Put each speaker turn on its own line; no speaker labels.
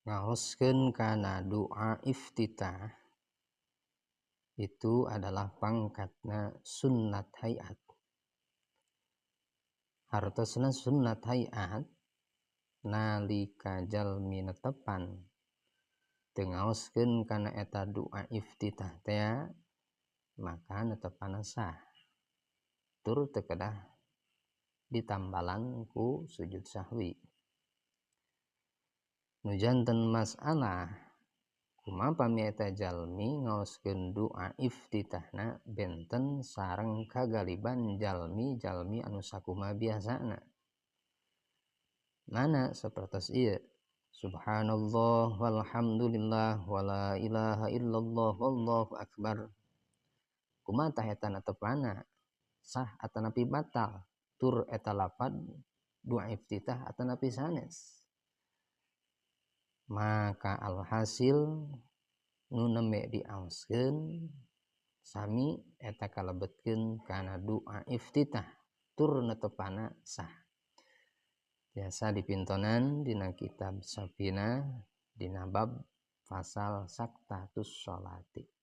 ngaoskeun kana doa iftitah itu adalah pangkatna sunnat hayat. Hartosna sunnat hayat nalika jalmi netepan teu ngaoskeun kana eta doa iftitah teh maka netepana sah tur teu kedah ditambalan ku sujud sahwi. Nu janten masalah kumaha pami eta jalmi ngaoskeun doa iftitahna benten sareng kagaliban jalmi-jalmi anu sakumaha biasana. Mana sapertos ieu subhanallah walhamdulillah wala ilaha illallah wallahu akbar. Kumaha tah eta netepana sah atanapi batal tur eta lafaz doa iftitah atanapi sanes. Maka alhasil nu neme diaoskeun sami eta kalebetkeun kana doa iftitah tur netepana sah. Biasa dipintonan dina kitab Safinah dina bab fasal saktatus sholati.